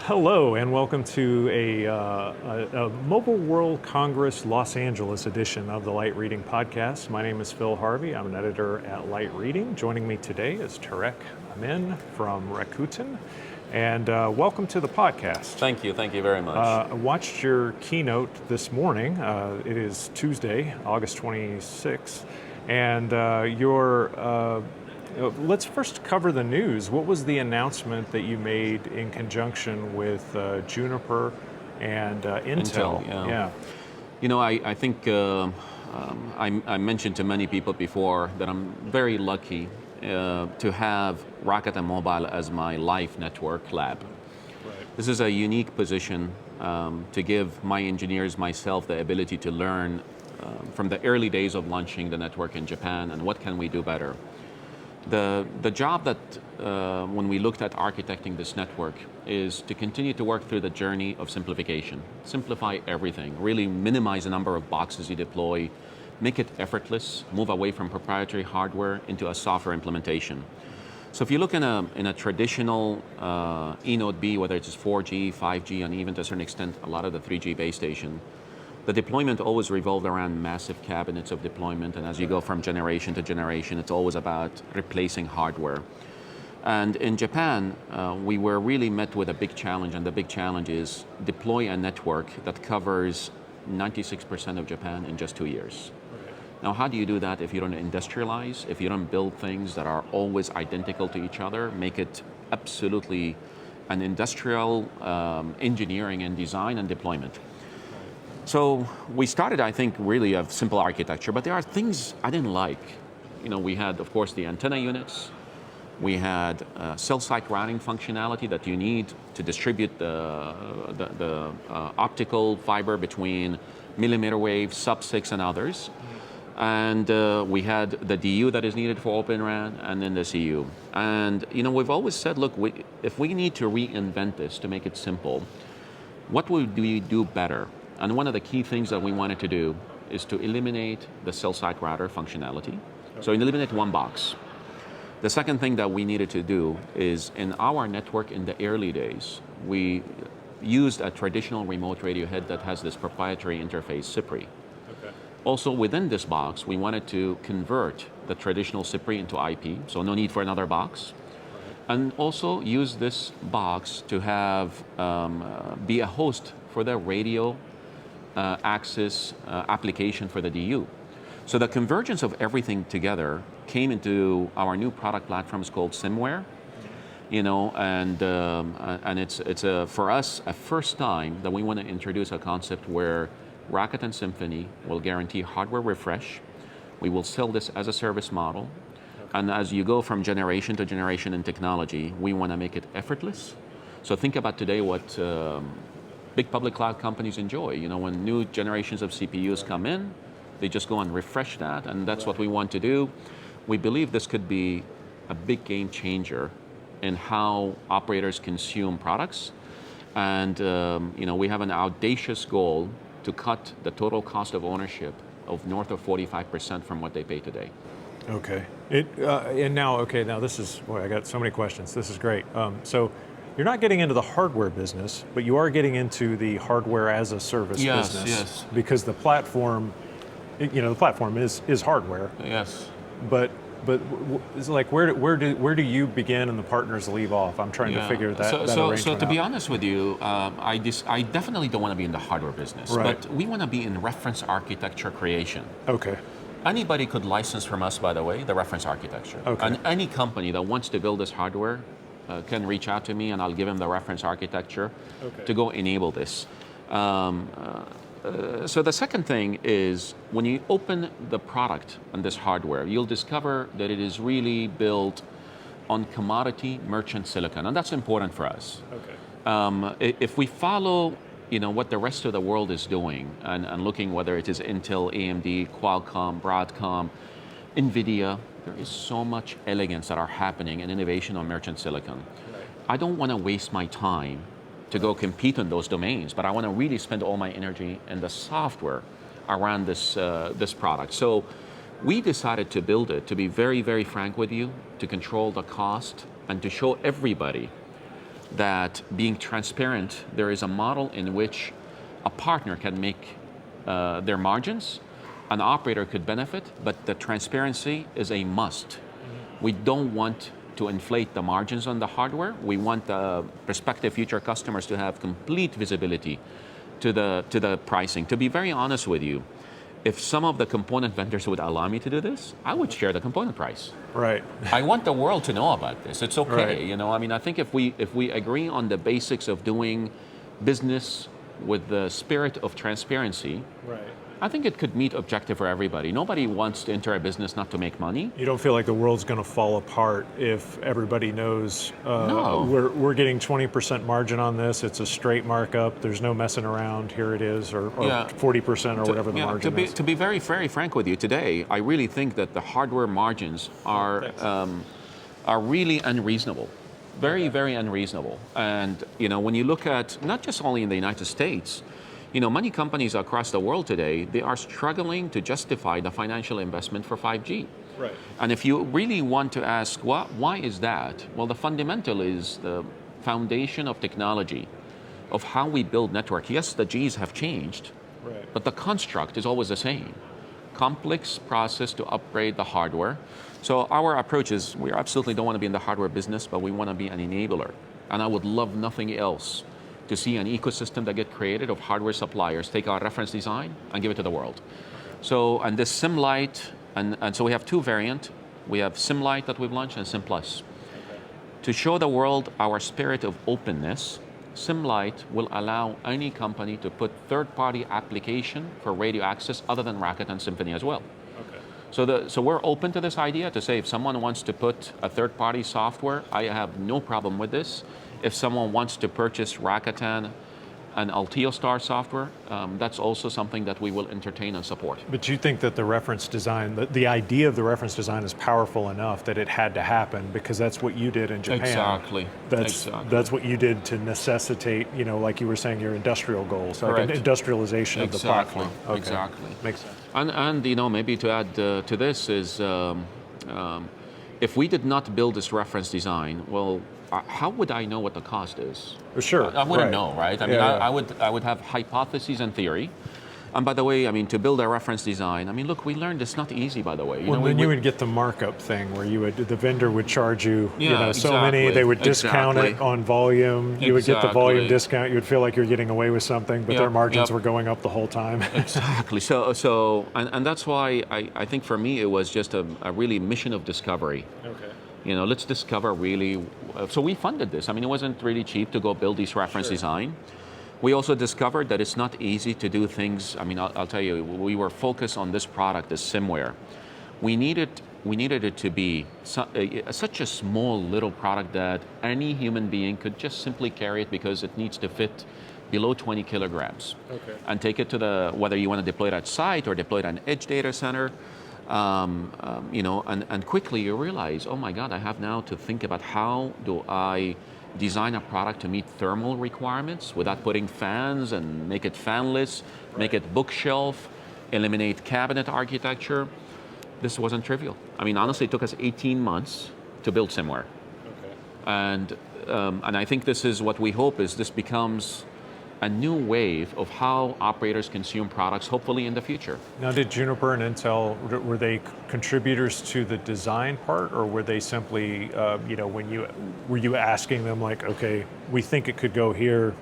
Hello and welcome to a Mobile World Congress Los Angeles edition of the Light Reading Podcast. My name is Phil Harvey. I'm an editor at Light Reading. Joining me today is Tareq Amin from Rakuten. And welcome to the podcast. Thank you very much. I watched your keynote this morning. It is Tuesday, August 26th. And let's first cover the news. What was the announcement that you made in conjunction with Juniper and Intel? Yeah. You know, I think I mentioned to many people before that I'm very lucky to have Rakuten Mobile as my live network lab. Right. This is a unique position to give my engineers, myself, the ability to learn from the early days of launching the network in Japan and what can we do better. The job that, when we looked at architecting this network, is to continue to work through the journey of simplification. Simplify everything, really minimize the number of boxes you deploy, make it effortless, move away from proprietary hardware into a software implementation. So if you look in a traditional eNote B, whether it's 4G, 5G, and even to a certain extent, a lot of the 3G base station, the deployment always revolved around massive cabinets of deployment, and as you go from generation to generation, it's always about replacing hardware. And in Japan, we were really met with a big challenge, and the big challenge is deploy a network that covers 96% of Japan in just 2 years. Okay. Now, how do you do that if you don't industrialize, if you don't build things that are always identical to each other, make it absolutely an industrial engineering and design and deployment? So we started, I think, really a simple architecture, but there are things I didn't like. You know, we had, of course, the antenna units. We had cell site routing functionality that you need to distribute the optical fiber between millimeter wave, sub-6, and others. And we had the DU that is needed for Open RAN, and then the CU. And, you know, we've always said, look, if we need to reinvent this to make it simple, what would we do better? And one of the key things that we wanted to do is to eliminate the cell site router functionality. Okay. So eliminate one box. The second thing that we needed to do is in our network in the early days, we used a traditional remote radio head that has this proprietary interface, CPRI. Okay. Also within this box, we wanted to convert the traditional CPRI into IP, so no need for another box. And also use this box to have be a host for the radio access application for the DU. So the convergence of everything together came into our new product platforms called SimWare, you know, and it's for us a first time that we want to introduce a concept where Rakuten Symphony will guarantee hardware refresh. We will sell this as a service model. Okay. And as you go from generation to generation in technology, we want to make it effortless. So think about today what big public cloud companies enjoy. You know, when new generations of CPUs come in, they just go and refresh that, and that's what we want to do. We believe this could be a big game changer in how operators consume products. And you know, we have an audacious goal to cut the total cost of ownership of north of 45% from what they pay today. Okay. Now this is, boy, I got so many questions. This is great. So you're not getting into the hardware business, but you are getting into the hardware as a service business. Yes. Because the platform, you know, the platform is hardware. Yes. But it's like where do you begin and the partners leave off? I'm trying to figure that arrangement out. So to be honest with you, I definitely don't want to be in the hardware business, right. But we want to be in reference architecture creation. Okay. Anybody could license from us, by the way, the reference architecture. Okay. And any company that wants to build this hardware can reach out to me and I'll give them the reference architecture to go enable this. So the second thing is when you open the product on this hardware, you'll discover that it is really built on commodity merchant silicon, and that's important for us. Okay. If we follow, you know, what the rest of the world is doing and looking whether it is Intel, AMD, Qualcomm, Broadcom, NVIDIA, there is so much elegance that are happening and innovation on merchant silicon. Right. I don't want to waste my time to go compete in those domains, but I want to really spend all my energy in the software around this product. So we decided to build it, to be very, very frank with you, to control the cost and to show everybody that being transparent, there is a model in which a partner can make their margins, an operator could benefit, but the transparency is a must. We don't want to inflate the margins on the hardware. We want the prospective future customers to have complete visibility to the pricing. To be very honest with you, if some of the component vendors would allow me to do this, I would share the component price. Right. I want the world to know about this. It's okay, Right. you know. I mean, I think if we agree on the basics of doing business with the spirit of transparency, Right. I think it could meet objective for everybody. Nobody wants to enter a business not to make money. You don't feel like the world's going to fall apart if everybody knows No. we're getting 20% margin on this. It's a straight markup. There's no messing around. Here it is, or Yeah. 40% or whatever the margin is. To be very, very frank with you today, I really think that the hardware margins are really unreasonable. Very, very unreasonable. And you know, when you look at not just only in the United States, you know, many companies across the world today, they are struggling to justify the financial investment for 5G. Right. And if you really want to ask, why is that? Well, the fundamental is the foundation of technology, of how we build network. Yes, the Gs have changed, Right. but the construct is always the same. Complex process to upgrade the hardware. So our approach is, we absolutely don't want to be in the hardware business, but we want to be an enabler. And I would love nothing else to see an ecosystem that get created of hardware suppliers take our reference design and give it to the world. So, and this SimLite, and so we have two variants. We have SimLite that we've launched and SimPlus. To show the world our spirit of openness, SimLite will allow any company to put third-party application for radio access other than Rakuten and Symphony as well. Okay. So we're open to this idea to say if someone wants to put a third-party software, I have no problem with this. If someone wants to purchase Rakuten and Altiostar software, that's also something that we will entertain and support. But you think that the reference design, the idea of the reference design is powerful enough that it had to happen because that's what you did in Japan. Exactly. That's what you did to necessitate, you know, like you were saying, your industrial goals, like an industrialization of the platform. Okay. Exactly. Makes sense. And you know, maybe to add to this is, if we did not build this reference design, well, how would I know what the cost is? Sure. I wouldn't know, right? I mean, I would have hypotheses and theory. And by the way, I mean, to build a reference design, I mean, look, we learned it's not easy, by the way. Well, then you would get the markup thing where the vendor would charge you, so many, they would discount it on volume. You would get the volume discount. You would feel like you're getting away with something, but their margins were going up the whole time. Exactly. And that's why I think for me it was just a really mission of discovery. Okay. You know, let's discover really. So we funded this. I mean, it wasn't really cheap to go build these reference design. We also discovered that it's not easy to do things. I mean, I'll tell you, we were focused on this product, this SimWare. We needed it to be such a small little product that any human being could just simply carry it because it needs to fit below 20 kilograms. Okay. And take it to whether you want to deploy it at site or deploy it at an edge data center. You know, and quickly you realize, oh my God, I have now to think about how do I design a product to meet thermal requirements without putting fans and make it fanless, make it bookshelf, eliminate cabinet architecture. This wasn't trivial. I mean, honestly, it took us 18 months to build SimWare. Okay. And I think this is what we hope is this becomes a new wave of how operators consume products, hopefully in the future. Now, did Juniper and Intel, were they contributors to the design part, or were they simply, were you asking them like, okay, we think it could go here,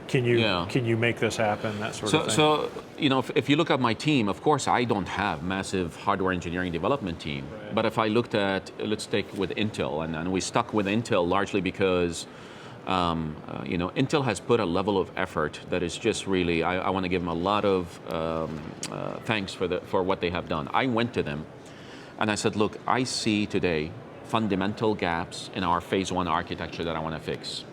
can you make this happen, that sort of thing? So, you know, if you look at my team, of course, I don't have massive hardware engineering development team. Right. But if I looked at, let's take with Intel, and we stuck with Intel largely because Intel has put a level of effort that is just really, I want to give them a lot of thanks for what they have done. I went to them and I said, look, I see today fundamental gaps in our phase one architecture that I want to fix.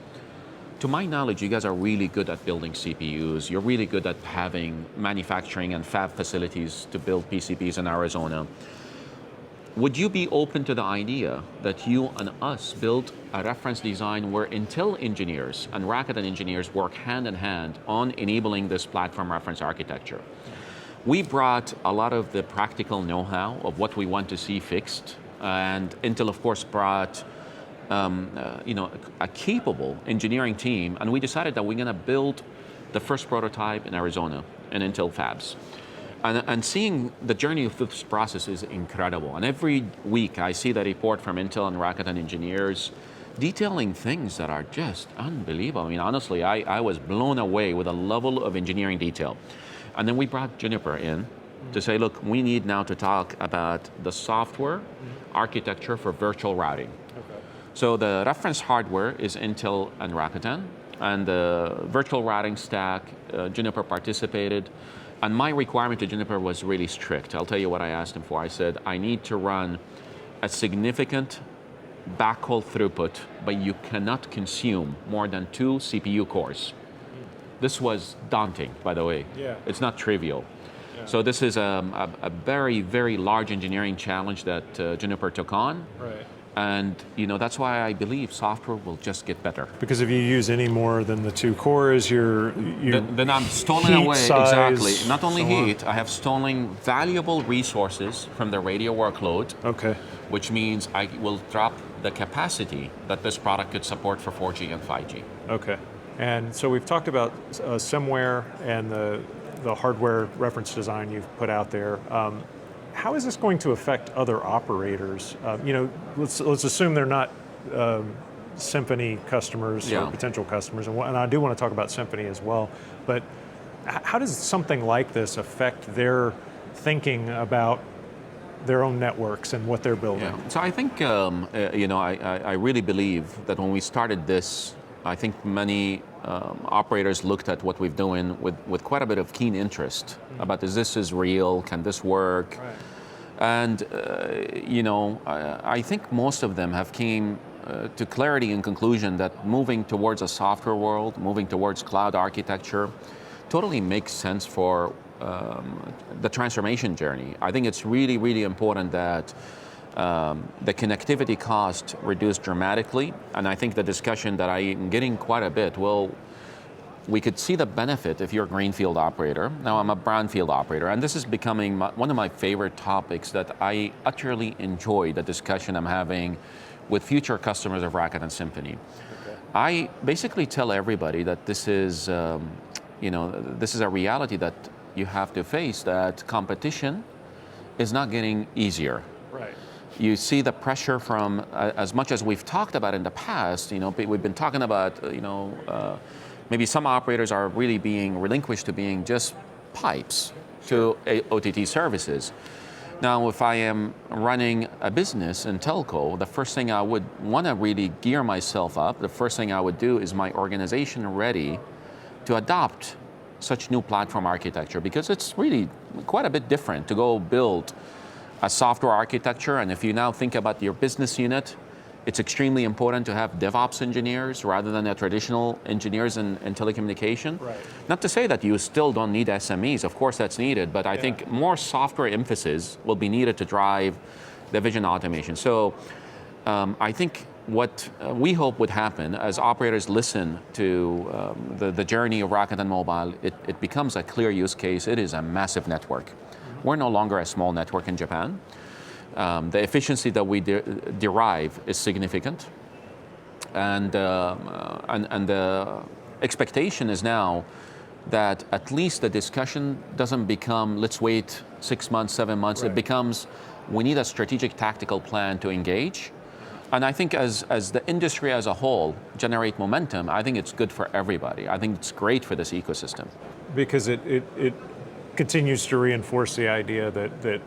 To my knowledge, you guys are really good at building CPUs. You're really good at having manufacturing and fab facilities to build PCBs in Arizona. Would you be open to the idea that you and us build a reference design where Intel engineers and Rakuten engineers work hand in hand on enabling this platform reference architecture? We brought a lot of the practical know-how of what we want to see fixed, and Intel, of course, brought a capable engineering team, and we decided that we're going to build the first prototype in Arizona in Intel fabs. And seeing the journey of this process is incredible. And every week I see the report from Intel and Rakuten engineers detailing things that are just unbelievable. I mean, honestly, I was blown away with the level of engineering detail. And then we brought Juniper in to say, look, we need now to talk about the software architecture for virtual routing. Okay. So the reference hardware is Intel and Rakuten, and the virtual routing stack, Juniper participated. And my requirement to Juniper was really strict. I'll tell you what I asked him for. I said, I need to run a significant backhaul throughput, but you cannot consume more than 2 CPU cores. This was daunting, by the way. Yeah. It's not trivial. Yeah. So this is a very, very large engineering challenge that Juniper took on. Right. And that's why I believe software will just get better. Because if you use any more than the 2 cores, then I'm stolen away. Size, exactly. Not only heat, I have stolen valuable resources from the radio workload. Okay. Which means I will drop the capacity that this product could support for 4G and 5G. Okay. And so we've talked about SimWare and the hardware reference design you've put out there. How is this going to affect other operators? Let's assume they're not Symphony customers or potential customers, and I do want to talk about Symphony as well. But how does something like this affect their thinking about their own networks and what they're building? Yeah. So I think I really believe that when we started this, I think many operators looked at what we've doing with quite a bit of keen interest about is this real, can this work? Right. And I think most of them have came to clarity and conclusion that moving towards a software world, moving towards cloud architecture, totally makes sense for the transformation journey. I think it's really, really important that the connectivity cost reduced dramatically, and I think the discussion that I'm getting quite a bit, we could see the benefit if you're a greenfield operator. Now I'm a brownfield operator, and this is becoming one of my favorite topics that I utterly enjoy the discussion I'm having with future customers of Rakuten Symphony. Okay. I basically tell everybody that this is a reality that you have to face, that competition is not getting easier. Right. You see the pressure from, as much as we've talked about in the past, we've been talking about, maybe some operators are really being relinquished to being just pipes to OTT services. Now, if I am running a business in telco, the first thing I would want to really gear myself up, the first thing I would do is my organization ready to adopt such new platform architecture, because it's really quite a bit different to go build a software architecture. And if you now think about your business unit, it's extremely important to have DevOps engineers rather than the traditional engineers in telecommunication. Right. Not to say that you still don't need SMEs, of course that's needed, but I think more software emphasis will be needed to drive the vision automation. So I think what we hope would happen as operators listen to the journey of Rakuten Mobile, it becomes a clear use case. It is a massive network. We're no longer a small network in Japan. The efficiency that we derive is significant, and the expectation is now that at least the discussion doesn't become, let's wait 6 months, 7 months. Right. It becomes, we need a strategic tactical plan to engage. And I think as the industry as a whole generate momentum, I think it's good for everybody. I think it's great for this ecosystem. Because it continues to reinforce the idea that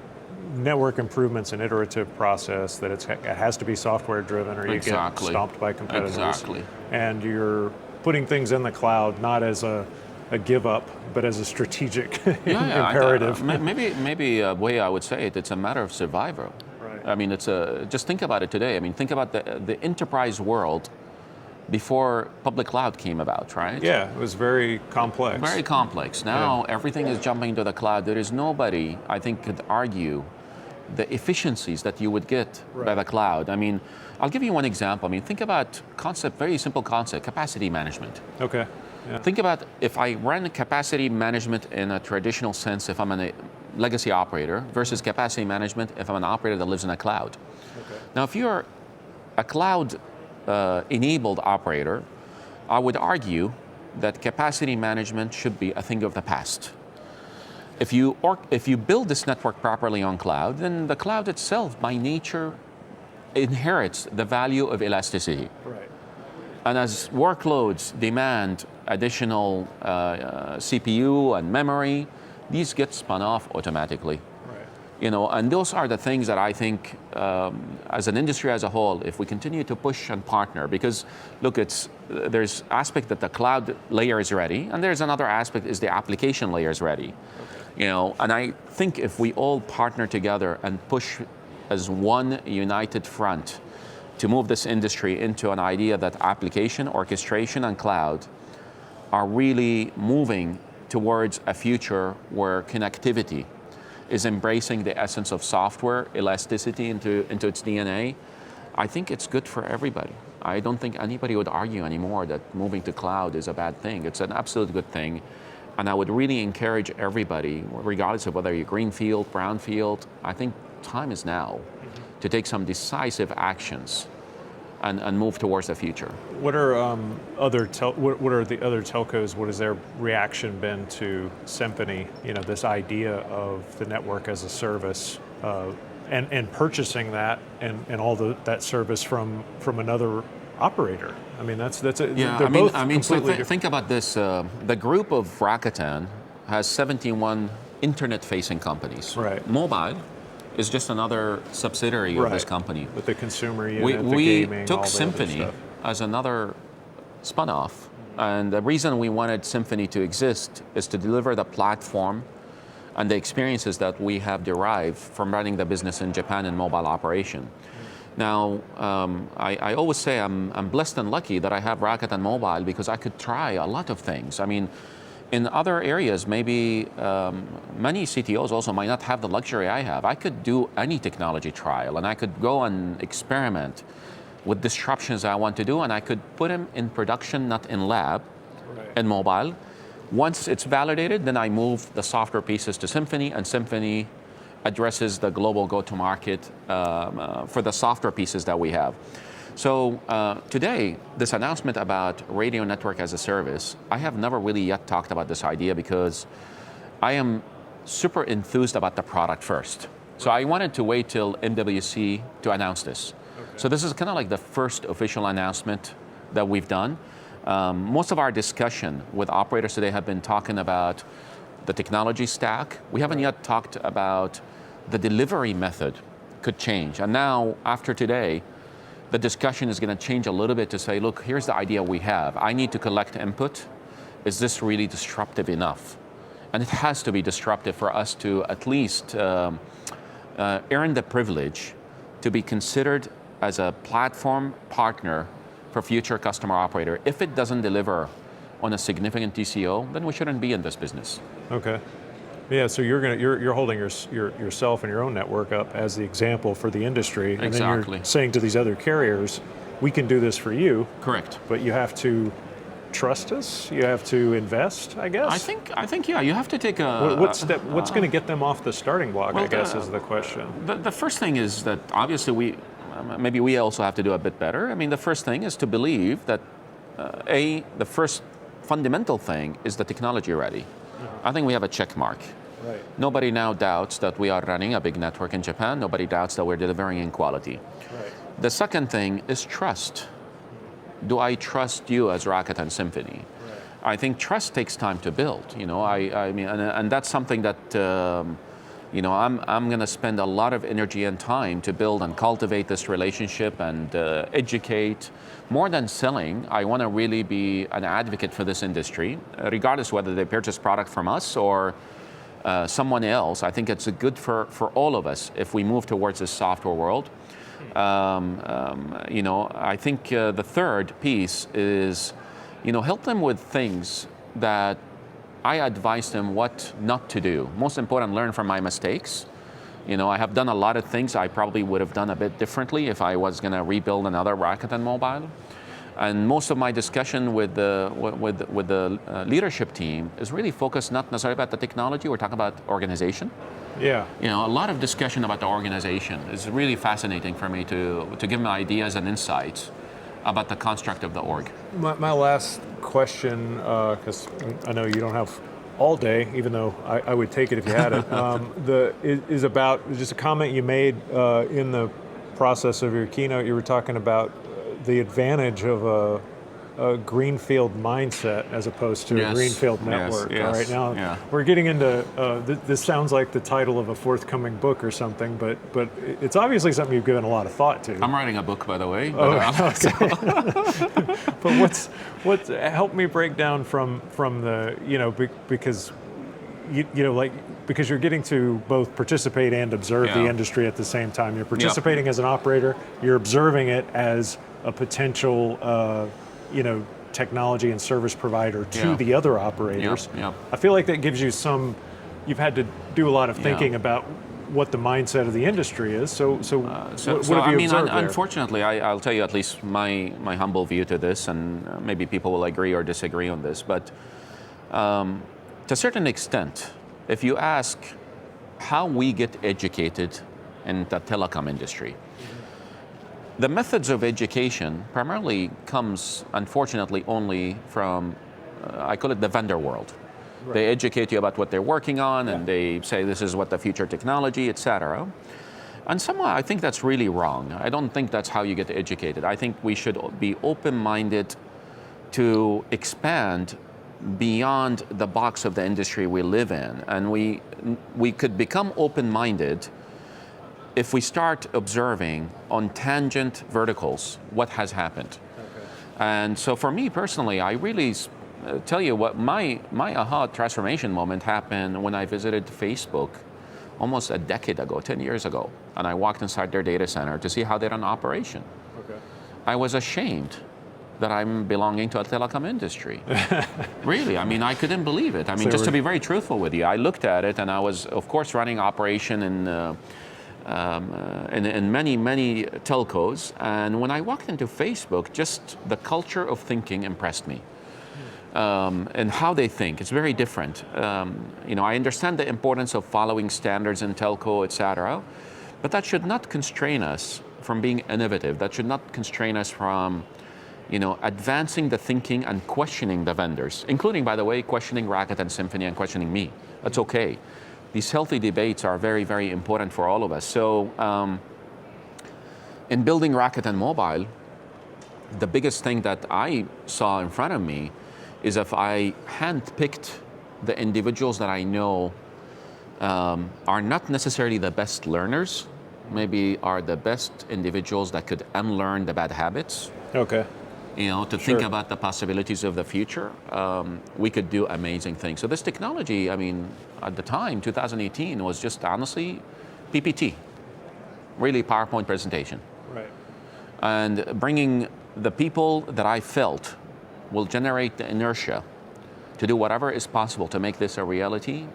network improvements an iterative process, that it has to be software driven or you get stomped by competitors. Exactly. And you're putting things in the cloud not as a give up, but as a strategic imperative. Maybe a way I would say it, it's a matter of survival. Right. I mean, just think about it today. I mean, think about the enterprise world before public cloud came about, right? Yeah, it was very complex. Very complex. Now everything is jumping to the cloud. There is nobody, I think, could argue the efficiencies that you would get by the cloud. I mean, I'll give you one example. I mean, think about very simple concept, capacity management. Okay. Yeah. Think about if I run capacity management in a traditional sense, if I'm a legacy operator, versus capacity management if I'm an operator that lives in a cloud. Okay. Now, if you're a cloud enabled operator, I would argue that capacity management should be a thing of the past. If you build this network properly on cloud, then the cloud itself, by nature, inherits the value of elasticity. Right. And as workloads demand additional CPU and memory, these get spun off automatically. Right. And those are the things that I think, as an industry as a whole, if we continue to push and partner, because look, there's aspect that the cloud layer is ready, and there's another aspect is the application layer is ready. Okay. And I think if we all partner together and push as one united front to move this industry into an idea that application, orchestration, and cloud are really moving towards a future where connectivity is embracing the essence of software, elasticity into its DNA, I think it's good for everybody. I don't think anybody would argue anymore that moving to cloud is a bad thing. It's an absolute good thing. And I would really encourage everybody, regardless of whether you're greenfield, brownfield, I think time is now to take some decisive actions and move towards the future. What are what are the other telcos? What has their reaction been to Symphony? This idea of the network as a service, and purchasing that and all that service from another operator. I mean, that's a, yeah. They're both So completely different. think about this. The group of Rakuten has 71 internet-facing companies. Right. Mobile is just another subsidiary of this company. With the consumer unit, the We gaming, took all the Symphony other stuff. as another spun-off, and the reason we wanted Symphony to exist is to deliver the platform and the experiences that we have derived from running the business in Japan in mobile operation. Now, I always say I'm blessed and lucky that I have Rakuten Mobile because I could try a lot of things. I mean, in other areas, maybe many CTOs also might not have the luxury I have. I could do any technology trial and I could go and experiment with disruptions I want to do, and I could put them in production, not in lab, in mobile. Once it's validated, then I move the software pieces to Symphony, and Symphony addresses the global go-to-market for the software pieces that we have. So today, this announcement about radio network as a service, I have never really yet talked about this idea because I am super enthused about the product first. So I wanted to wait till MWC to announce this. So this is kind of like the first official announcement that we've done. Most of our discussion with operators today have been talking about the technology stack. We haven't yet talked about the delivery method could change. And now, after today, the discussion is going to change a little bit to say, look, here's the idea we have. I need to collect input. Is this really disruptive enough? And it has to be disruptive for us to at least earn the privilege to be considered as a platform partner for future customer operator. If it doesn't deliver on a significant TCO, then we shouldn't be in this business. Okay. Yeah, so you're holding yourself and your own network up as the example for the industry, and then you're saying to these other carriers, we can do this for you. Correct. But you have to trust us. You have to invest, I guess. I think yeah. You have to take a. What's going to get them off the starting block? Well, I guess is the question. The first thing is that obviously maybe we also have to do a bit better. I mean, the first thing is to believe that the first fundamental thing is the technology ready. I think we have a check mark. Right. Nobody now doubts that we are running a big network in Japan. Nobody doubts that we're delivering in quality. Right. The second thing is trust. Do I trust you as Rakuten Symphony? Right. I think trust takes time to build. I mean, and that's something that I'm going to spend a lot of energy and time to build and cultivate this relationship and educate. More than selling, I want to really be an advocate for this industry, regardless whether they purchase product from us or someone else. I think it's good for all of us if we move towards this software world. I think the third piece is, help them with things that I advise them what not to do. Most important, learn from my mistakes. I have done a lot of things I probably would have done a bit differently if I was going to rebuild another Rakuten Mobile. And most of my discussion with the leadership team is really focused not necessarily about the technology. We're talking about organization. Yeah. A lot of discussion about the organization is really fascinating for me to give them ideas and insights about the construct of the org. My last question, because I know you don't have all day, even though I would take it if you had it, is about just a comment you made in the process of your keynote. You were talking about the advantage of a greenfield mindset as opposed to a greenfield network. Yes, all right, now we're getting into, this sounds like the title of a forthcoming book or something, but it's obviously something you've given a lot of thought to. I'm writing a book, by the way. Okay. But help me break down from the, because because you're getting to both participate and observe the industry at the same time. You're participating as an operator, you're observing it as a potential technology and service provider to the other operators. I feel like that gives you you've had to do a lot of thinking about what the mindset of the industry is. So what have you observed there? Unfortunately, I'll tell you at least my humble view to this, and maybe people will agree or disagree on this, but to a certain extent, if you ask how we get educated in the telecom industry, the methods of education primarily comes, unfortunately, only from, I call it the vendor world. Right. They educate you about what they're working on, and they say this is what the future technology, etc. And somehow I think that's really wrong. I don't think that's how you get educated. I think we should be open-minded to expand beyond the box of the industry we live in. And we could become open-minded if we start observing on tangent verticals what has happened. Okay. And so for me personally, I really tell you what, my aha transformation moment happened when I visited Facebook almost a decade ago, 10 years ago. And I walked inside their data center to see how they run operation. Okay. I was ashamed that I'm belonging to a telecom industry. Really, I mean, I couldn't believe it. I mean, just to be very truthful with you, I looked at it and I was, of course, running operation in many telcos. And when I walked into Facebook, just the culture of thinking impressed me. And how they think, it's very different. I understand the importance of following standards in telco, etc. But that should not constrain us from being innovative. That should not constrain us from advancing the thinking and questioning the vendors, including, by the way, questioning Rakuten, Symphony, and questioning me. That's okay. These healthy debates are very, very important for all of us. So in building Rakuten Mobile, the biggest thing that I saw in front of me is if I handpicked the individuals that I know are not necessarily the best learners, maybe are the best individuals that could unlearn the bad habits. Okay. To think about the possibilities of the future, we could do amazing things. So this technology, I mean, at the time, 2018, was just honestly PPT, really PowerPoint presentation. Right. And bringing the people that I felt will generate the inertia to do whatever is possible to make this a reality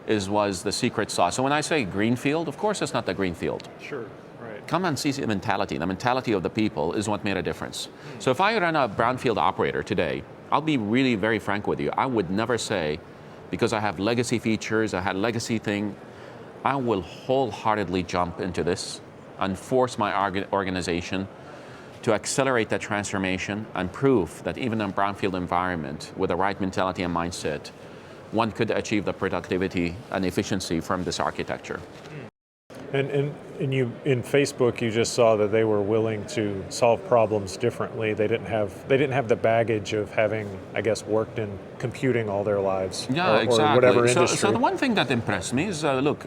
was the secret sauce. So when I say greenfield, of course it's not the greenfield. Sure. Come and see the mentality. The mentality of the people is what made a difference. So if I run a brownfield operator today, I'll be really very frank with you. I would never say, because I have legacy features, I had legacy thing, I will wholeheartedly jump into this and force my organization to accelerate that transformation and prove that even in a brownfield environment with the right mentality and mindset, one could achieve the productivity and efficiency from this architecture. And you in Facebook, you just saw that they were willing to solve problems differently. They didn't have the baggage of having, I guess, worked in computing all their lives. Yeah, exactly. Or whatever industry. So the one thing that impressed me is, look,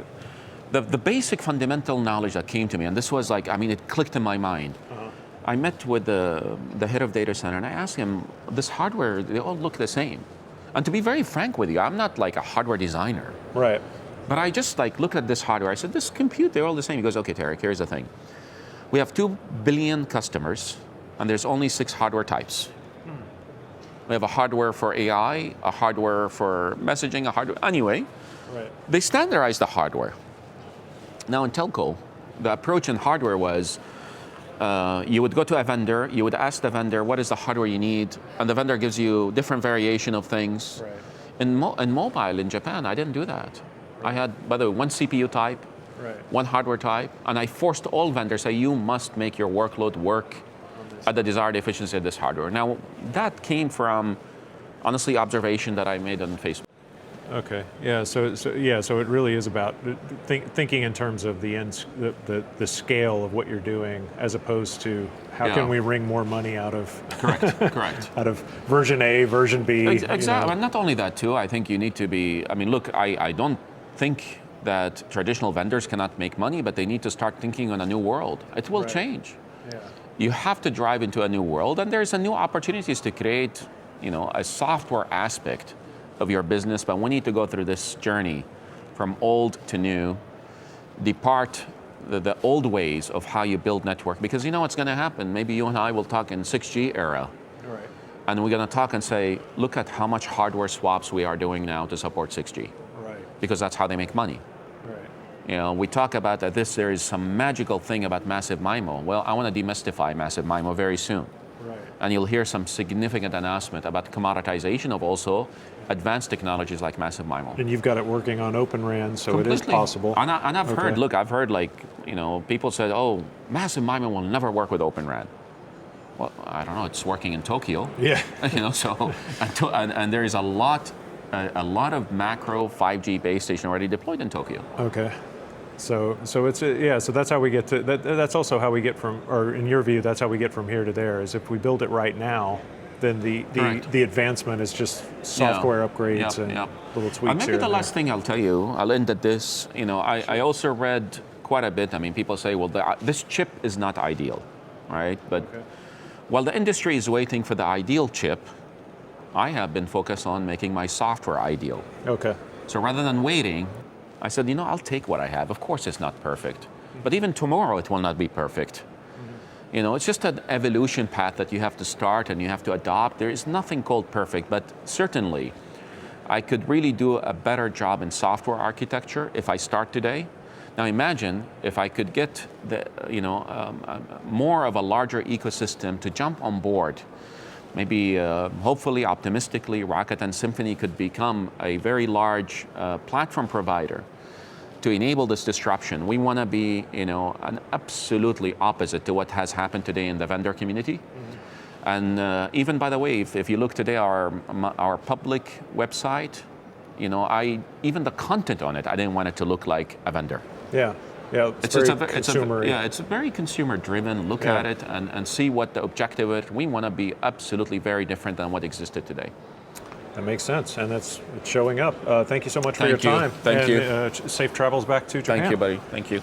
the basic fundamental knowledge that came to me, and this was like, I mean, it clicked in my mind. Uh-huh. I met with the head of data center, and I asked him, this hardware, they all look the same. And to be very frank with you, I'm not like a hardware designer. Right. But I just looked at this hardware. I said, this compute, they're all the same. He goes, okay, Tareq, here's the thing. We have 2 billion customers, and there's only 6 hardware types. We have a hardware for AI, a hardware for messaging, a hardware, anyway. Right. They standardized the hardware. Now in telco, the approach in hardware was, you would go to a vendor, you would ask the vendor, what is the hardware you need? And the vendor gives you different variation of things. Right. In mobile, in Japan, I didn't do that. I had, by the way, 1 CPU type, right, 1 hardware type, and I forced all vendors, say, you must make your workload work at the desired efficiency of this hardware. Now, that came from, honestly, observation that I made on Facebook. Okay. Yeah. So it really is about thinking in terms of the scale of what you're doing, as opposed to how can we wring more money out of Correct. out of version A, version B. Exactly. And not only that too. I think you need to be. I mean, look, I don't think that traditional vendors cannot make money, but they need to start thinking on a new world. It will change. Yeah. You have to drive into a new world, and there's a new opportunities to create, a software aspect of your business, but we need to go through this journey from old to new, depart the old ways of how you build network, because you know what's going to happen. Maybe you and I will talk in 6G era, Right. and we're going to talk and say, look at how much hardware swaps we are doing now to support 6G, Right. because that's how they make money. Right. We talk about that there is some magical thing about massive MIMO. Well, I want to demystify massive MIMO very soon. Right. And you'll hear some significant announcement about commoditization of also advanced technologies like massive MIMO. And you've got it working on Open RAN, so Completely. it is possible. And I've heard, people said, oh, massive MIMO will never work with Open RAN. Well, I don't know, it's working in Tokyo. Yeah. And there is a lot of macro 5G base station already deployed in Tokyo. Okay. So it's so that's how we get to that's also how we get from, or in your view, that's how we get from here to there, is if we build it right now, then the advancement is just software upgrades and little tweaks. And maybe the last thing I'll tell you, I'll end at this. I also read quite a bit. I mean, people say, well, this chip is not ideal, right? But while the industry is waiting for the ideal chip, I have been focused on making my software ideal. Okay. So rather than waiting, I said, I'll take what I have. Of course it's not perfect, but even tomorrow it will not be perfect. It's just an evolution path that you have to start and you have to adopt. There is nothing called perfect, but certainly I could really do a better job in software architecture if I start today. Now imagine if I could get more of a larger ecosystem to jump on board. Maybe, hopefully, optimistically, Rakuten Symphony could become a very large platform provider to enable this disruption. We want to be, an absolutely opposite to what has happened today in the vendor community. And even, by the way, if you look today, our public website, even the content on it, I didn't want it to look like a vendor. Yeah. Yeah, it's very consumer-driven. Look at it and see what the objective is. We want to be absolutely very different than what existed today. That makes sense, and it's showing up. Thank you so much for your time. Thank you. Safe travels back to Japan. Thank you, buddy. Thank you.